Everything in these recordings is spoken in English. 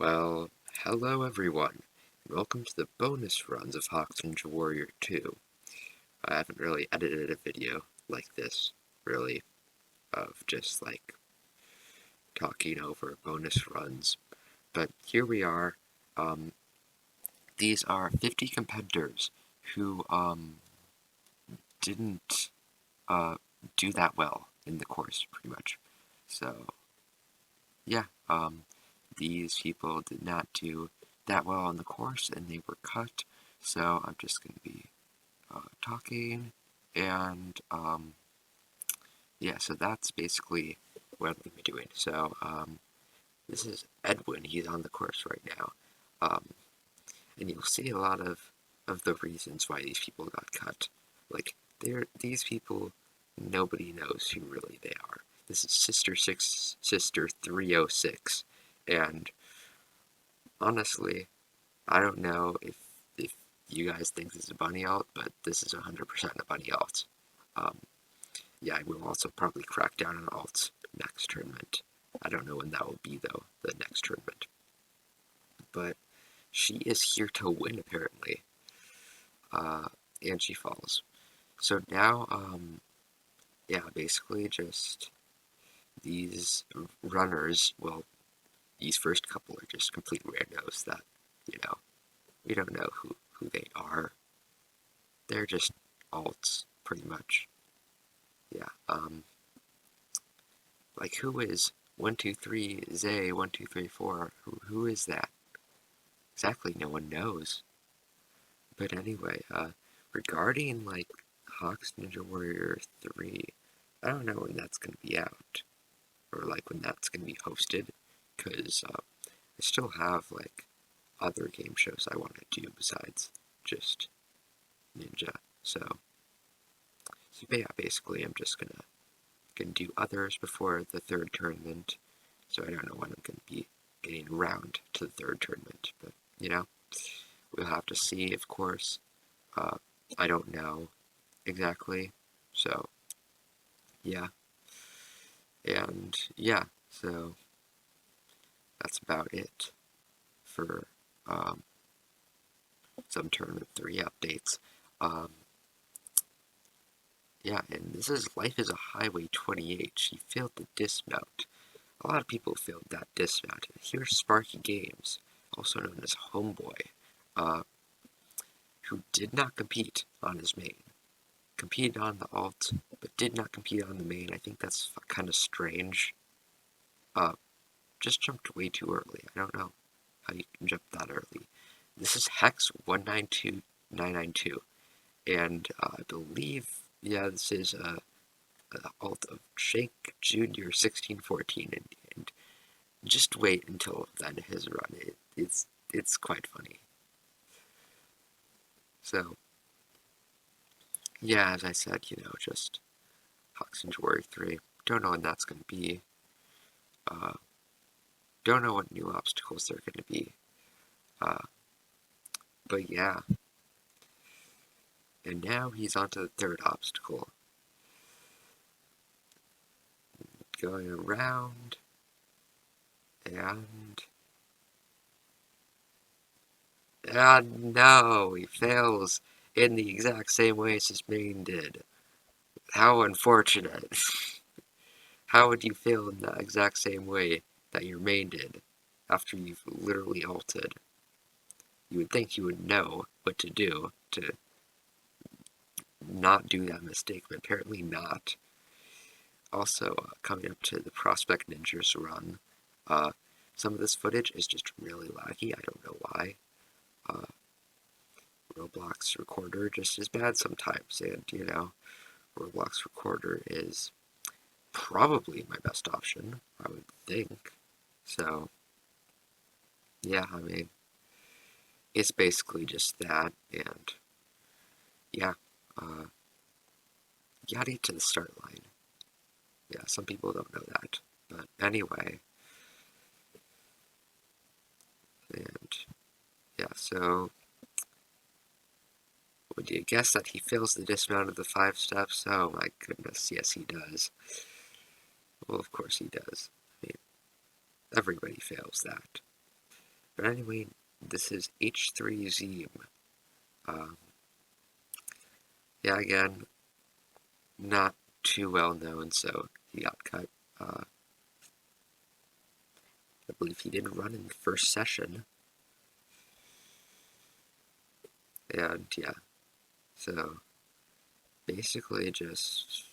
Well, hello everyone, and welcome to the bonus runs of Hawks Ninja Warrior 2. I haven't really edited a video like this, really, of just like talking over bonus runs, but here we are. These are 50 competitors who didn't do that well in the course, pretty much. So, yeah, these people did not do that well on the course, and they were cut. So I'm just going to be talking, and yeah, so that's basically what I'm going to be doing. So this is Edwin. He's on the course right now, and you'll see a lot of the reasons why these people got cut. Like these people, nobody knows who really they are. This is Sister 306, and honestly, I don't know if you guys think this is a bunny alt, but this is 100% a bunny alt. Um, yeah, I will also probably crack down on alts next tournament. I don't know when that will be though, the next tournament. But she is here to win apparently, and she falls. So now, yeah, basically just these runners. Well, these first couple are just complete randos that we don't know who they are. They're just alts pretty much. Yeah. Like who is 123 Zay 1234? Who is that? Exactly, no one knows. But anyway, regarding like Hawks Ninja Warrior 3, I don't know when that's gonna be out, or like when that's gonna be hosted, because I still have like other game shows I want to do besides just Ninja. So yeah, basically I'm just gonna do others before the third tournament. So I don't know when I'm gonna be getting around to the third tournament, but we'll have to see. Of course, I don't know exactly. So yeah, and yeah, so that's about it for some tournament 3 updates. Um, yeah, and this is Life is a Highway 28. She failed the dismount. A lot of people failed that dismount. And here's Sparky Games, also known as Homeboy, who did not compete on his main. Competed on the alt, but did not compete on the main. I think that's kind of strange. Just jumped way too early. I don't know how you can jump that early. This is Hex 192992, and I believe, yeah, this is a alt of Shake Junior 1614, and just wait until then his run. It's quite funny. So yeah, as I said, just Hawks Ninja Warrior 3. Don't know when that's gonna be. Don't know what new obstacles they're gonna be. But yeah. And now he's on to the third obstacle. Going around, and no, he fails in the exact same way as his main did. How unfortunate. How would you fail in the exact same way that your main did after you've literally ulted? You would think you would know what to do to not do that mistake, but apparently not. Also, coming up to the Prospect Ninjas run, some of this footage is just really laggy. I don't know why. Roblox Recorder just is bad sometimes, and Roblox Recorder is probably my best option, I would think. So, yeah, I mean, it's basically just that, and yeah, you gotta get to the start line. Yeah, some people don't know that, but anyway, and yeah, so would you guess that he fails the dismount of the 5 steps? Oh my goodness, yes he does. Well, of course he does. I mean, everybody fails that. But anyway, this is H3 Zeem. Um, yeah, again, not too well known, so he got cut. I believe he didn't run in the first session. And yeah, so basically just,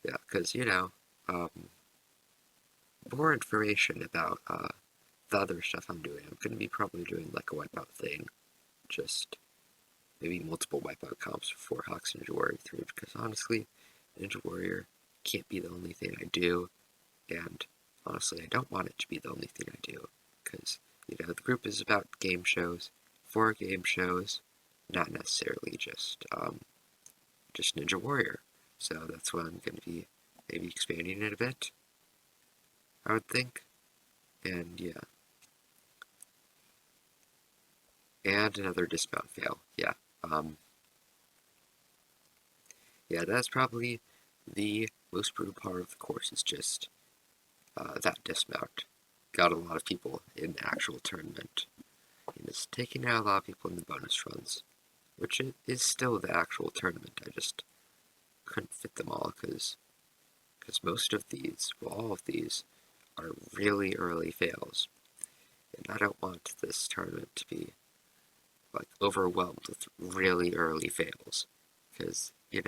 yeah, because, um, more information about the other stuff I'm doing. I'm going to be probably doing like a wipeout thing, just maybe multiple wipeout comps for Hawks Ninja Warrior 3, because honestly, Ninja Warrior can't be the only thing I do, and honestly, I don't want it to be the only thing I do, because, the group is about game shows, for game shows, not necessarily just Ninja Warrior. So that's why I'm going to be maybe expanding it a bit, I would think. And yeah. And another dismount fail. Yeah. Yeah, that's probably the most brutal part of the course, is just that dismount. Got a lot of people in the actual tournament. And it's taking out a lot of people in the bonus runs, which is still the actual tournament. I just couldn't fit them all because most of these, well, all of these, are really early fails. And I don't want this tournament to be like overwhelmed with really early fails, because I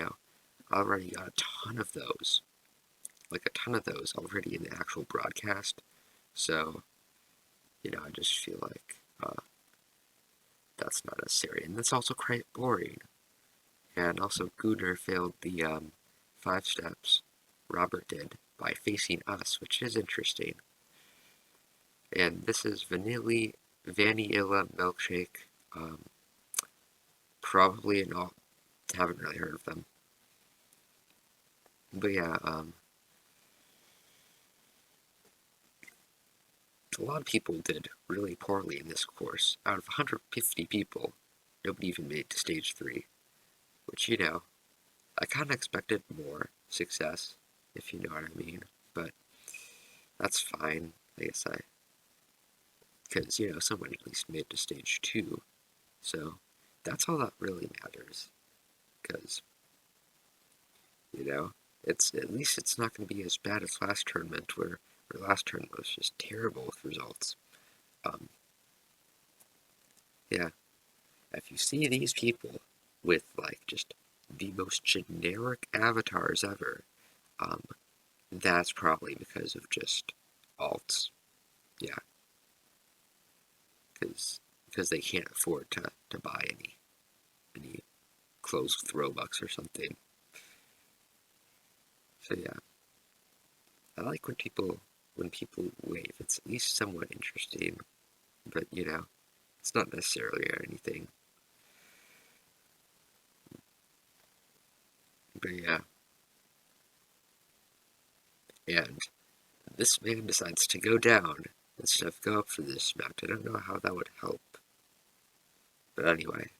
already got a ton of those, like a ton of those already in the actual broadcast. So I just feel like that's not necessary, and that's also quite boring. And also, Gunnar failed the 5 steps. Robert did by facing us, which is interesting. And this is Vanilla Milkshake. Probably not. Haven't really heard of them. But yeah, a lot of people did really poorly in this course. Out of 150 people, nobody even made it to stage 3. Which, I kind of expected more success, if you know what I mean. But that's fine, I guess because, someone at least made it to stage 2. So that's all that really matters. Because, it's at least it's not going to be as bad as last tournament, where last tournament was just terrible with results. Yeah, if you see these people with like just the most generic avatars ever, that's probably because of just alts. Yeah, because they can't afford to buy any clothes with Robux or something. So yeah, I like when people wave. It's at least somewhat interesting, but it's not necessarily anything. But yeah, and this man decides to go down instead of go up for this mount. I don't know how that would help. But anyway,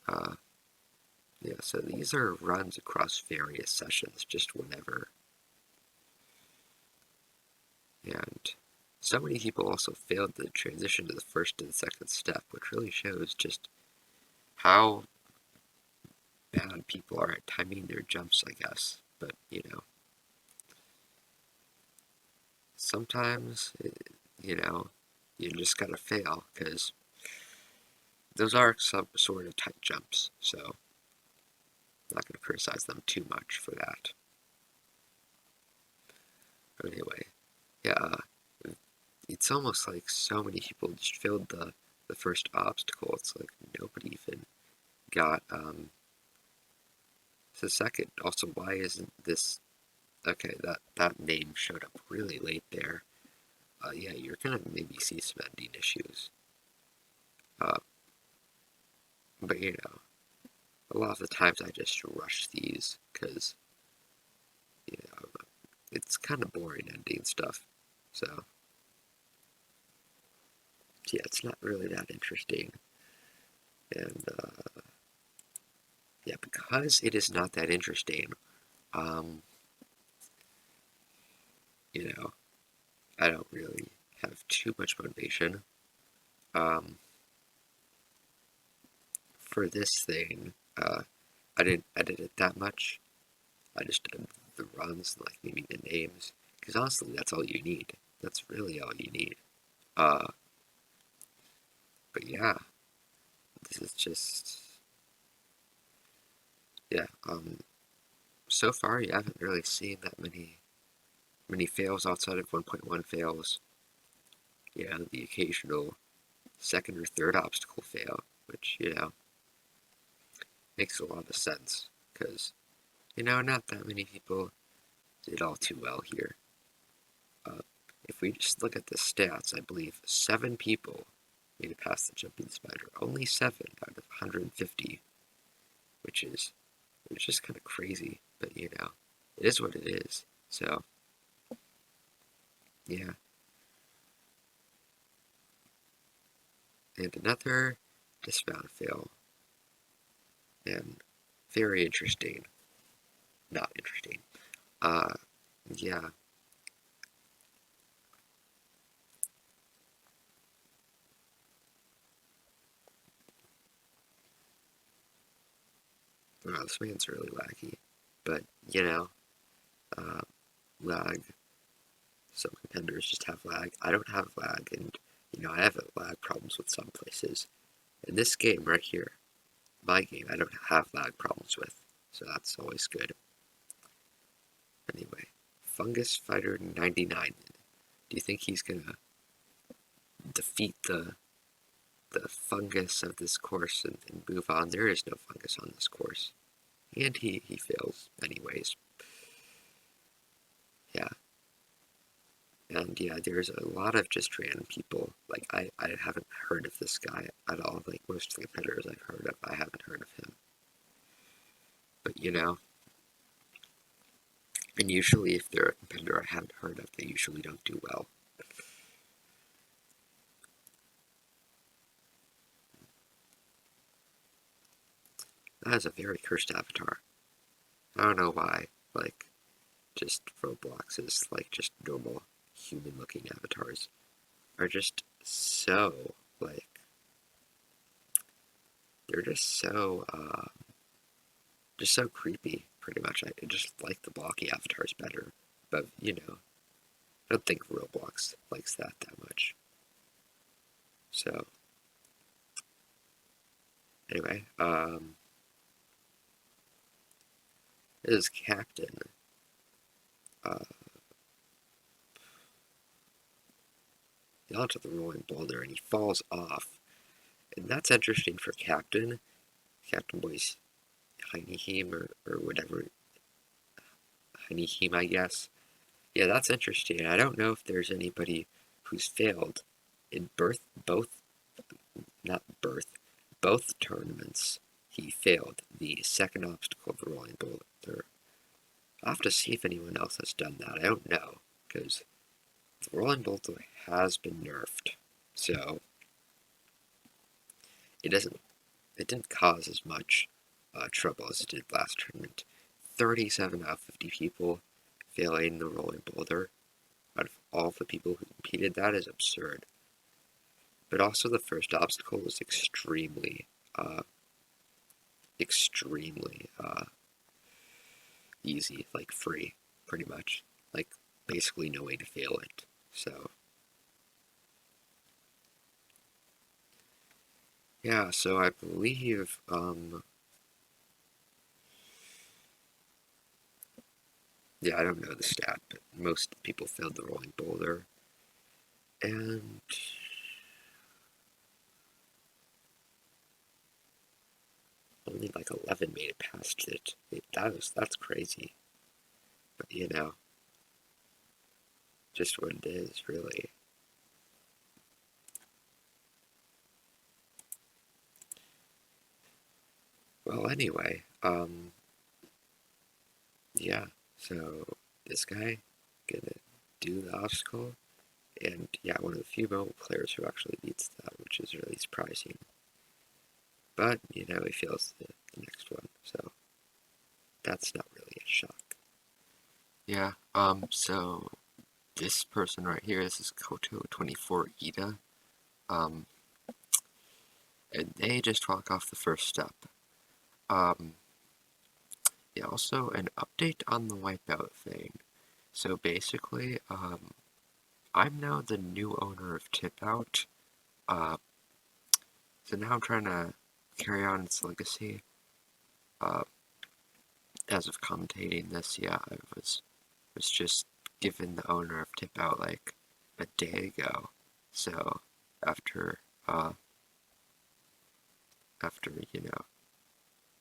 uh, yeah, so these are runs across various sessions, just whenever. And so many people also failed the transition to the first and second step, which really shows just how bad people are at timing their jumps, I guess. But, sometimes, you just gotta fail, because those are some sort of tight jumps, so I'm not gonna criticize them too much for that. But anyway, yeah, it's almost like so many people just failed the first obstacle. It's like nobody even got the second. Also, why isn't this okay? That name showed up really late there. Yeah, you're gonna maybe see some ending issues. Uh, but a lot of the times I just rush these because it's kind of boring ending stuff. So yeah, it's not really that interesting. And yeah, because it is not that interesting, um, you know, I don't really have too much motivation. Um, for this thing, I didn't edit it that much. I just did the runs, like maybe the names, because honestly, that's all you need. That's really all you need. Uh, but yeah, this is just yeah. So far you haven't really seen that many fails outside of 1.1 fails. Yeah, the occasional second or third obstacle fail, which makes a lot of sense because not that many people did all too well here. Uh, if we just look at the stats, I believe 7 people made it past the jumping spider. Only 7 out of 150, which is it's just kind of crazy, but it is what it is. So yeah, and another dismount fail, and very interesting. Not interesting. Uh, yeah. Wow, this man's really laggy, but uh, lag. Some contenders just have lag. I don't have lag, and I have lag problems with some places. In this game right here, my game, I don't have lag problems with, so that's always good. Anyway, Fungus Fighter 99. Do you think he's gonna defeat the fungus of this course and move on? There is no fungus on this course, and he fails anyways. Yeah, and yeah, there's a lot of just random people. Like I haven't heard of this guy at all. Like most of the competitors I've heard of, I haven't heard of him. But and usually if they're a competitor I haven't heard of, they usually don't do well. That is a very cursed avatar. I don't know why. Like, just Roblox is like just normal human looking avatars are they're just so creepy, pretty much. I just like the blocky avatars better. But I don't think Roblox likes that much. So anyway, his captain, uh, onto the rolling boulder and he falls off. And that's interesting for Captain. Captain Boy's Heinehim or whatever. Heinehim, I guess. Yeah, that's interesting. I don't know if there's anybody who's failed in not birth, both tournaments. He failed the second obstacle of the rolling boulder. I'll have to see if anyone else has done that. I don't know, because the rolling boulder has been nerfed. So it didn't cause as much trouble as it did last tournament. 37 out of 50 people failing the rolling boulder out of all the people who competed, that is absurd. But also the first obstacle was extremely easy, like free, pretty much. Like basically no way to fail it. So yeah, so I believe yeah, I don't know the stat, but most people failed the rolling boulder. And only like 11 made it past it. That's crazy. But just what it is, really. Well, anyway, yeah. So this guy gonna do the obstacle, and yeah, one of the few mobile players who actually beats that, which is really surprising. But he fails the next one, so that's not really a shock. Yeah. So this person right here, this is Koto24 Ida, and they just walk off the first step. Yeah, also an update on the wipeout thing. So basically, I'm now the new owner of Tipout. So now I'm trying to carry on its legacy. As of commentating this, yeah, I was just given the owner of Tipout like a day ago. So after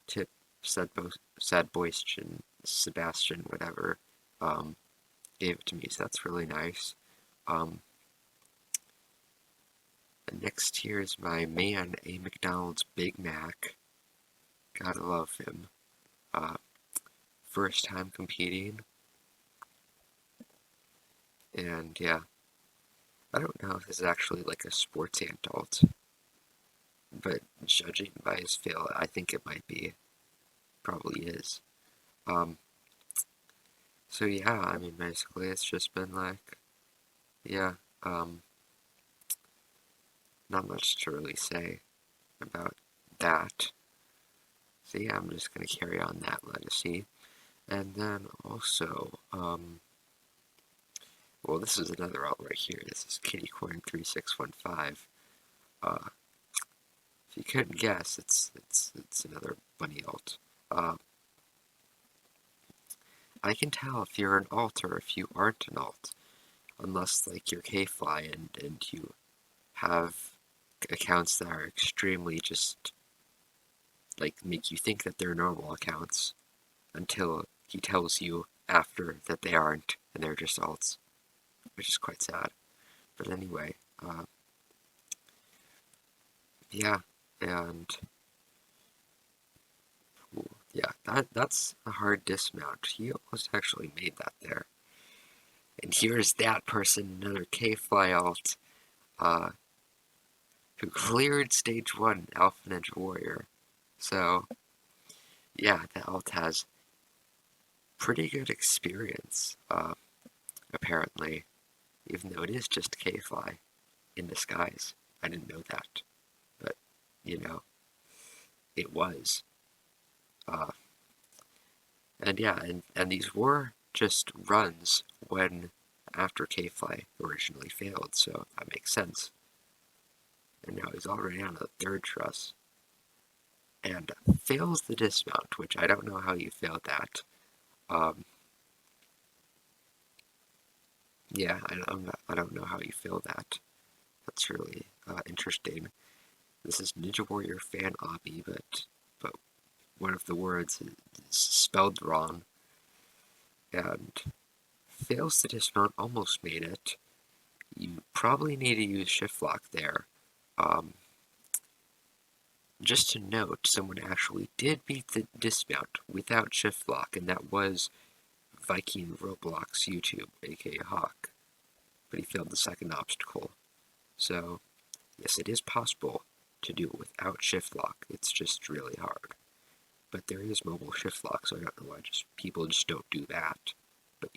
Tip, Sad Boyst, and Sebastian, whatever, gave it to me. So that's really nice. And next here is my man, a McDonald's Big Mac. Gotta love him. First time competing. And yeah, I don't know if this is actually like a sports adult, but judging by his fail, I think it might be. Probably is. So yeah, I mean, basically it's just been like, yeah, not much to really say about that. So yeah, I'm just gonna carry on that legacy. And then also, well, this is another alt right here. This is KittyCoin3615. If you couldn't guess, it's another bunny alt. I can tell if you're an alt or if you aren't an alt, unless like you're K-Fly and you have accounts that are extremely just like make you think that they're normal accounts until he tells you after that they aren't and they're just alts, which is quite sad. But anyway, yeah, and yeah, that's a hard dismount. He almost actually made that there. And here's that person, another K-Fly alt, who cleared stage 1 Alpha Ninja Warrior. So, yeah, that alt has pretty good experience, apparently, even though it is just K-Fly in disguise. I didn't know that, but, it was. And yeah, and these were just runs when after K-Fly originally failed, so that makes sense. And now he's already on the third truss. And fails the dismount, which I don't know how you failed that. Yeah, I don't know how you failed that. That's really interesting. This is Ninja Warrior fan obby, but one of the words is spelled wrong. And fails to dismount, almost made it. You probably need to use shift lock there. Just to note, someone actually did beat the dismount without shift lock, and that was Viking Roblox YouTube, aka Hawk. But he failed the second obstacle. So, yes, it is possible to do it without shift lock. It's just really hard. But there is mobile shift lock, so I don't know why people just don't do that. But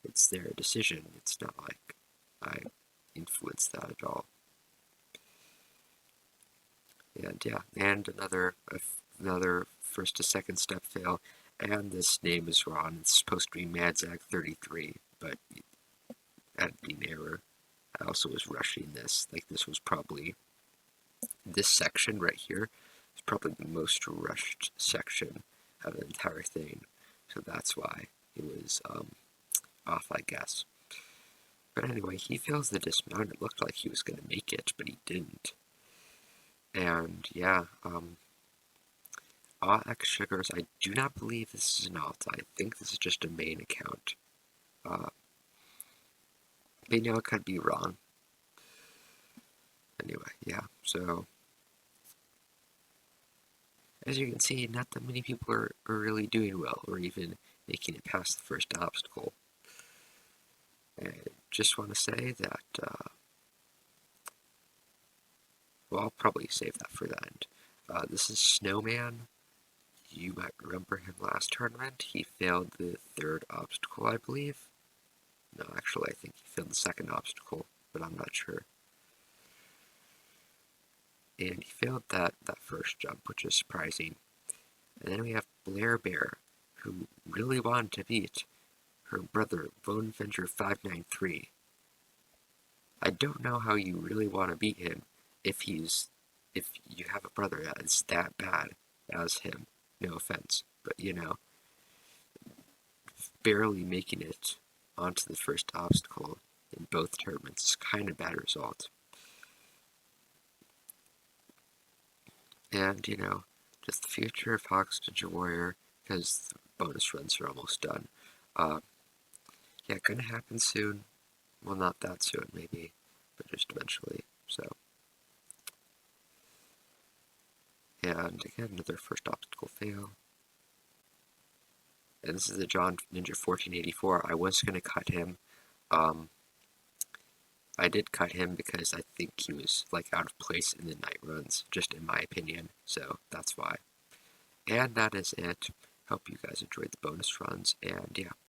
it's their decision. It's not like I influence that at all. And yeah, and another first to second step fail, and this name is wrong. It's supposed to be Madzag33, but editing error. I also was rushing this. Like, this was probably, this section right here is probably the most rushed section of the entire thing. So that's why it was off, I guess. But anyway, he fails the dismount. It looked like he was going to make it, but he didn't. And yeah, X Sugars, I do not believe this is an alt. I think this is just a main account. But it could be wrong. Anyway, yeah, so as you can see, not that many people are really doing well, or even making it past the first obstacle. And just want to say that, well, I'll probably save that for the end. This is Snowman. You might remember him last tournament. He failed the third obstacle, I believe. No, actually, I think he failed the second obstacle, but I'm not sure. And he failed that first jump, which is surprising. And then we have Blair Bear, who really wanted to beat her brother, Bonevenger 593. I don't know how you really want to beat him if you have a brother that is that bad as him. No offense, but barely making it onto the first obstacle in both tournaments is kind of bad result. And just the future of Hawks Ninja Warrior, because the bonus runs are almost done. Yeah, gonna happen soon. Well, not that soon, maybe, but just eventually. So, and again, another first obstacle fail. And this is the John Ninja 1484. I was gonna cut him. I did cut him because I think he was out of place in the night runs, just in my opinion. So that's why. And that is it. Hope you guys enjoyed the bonus runs, and yeah.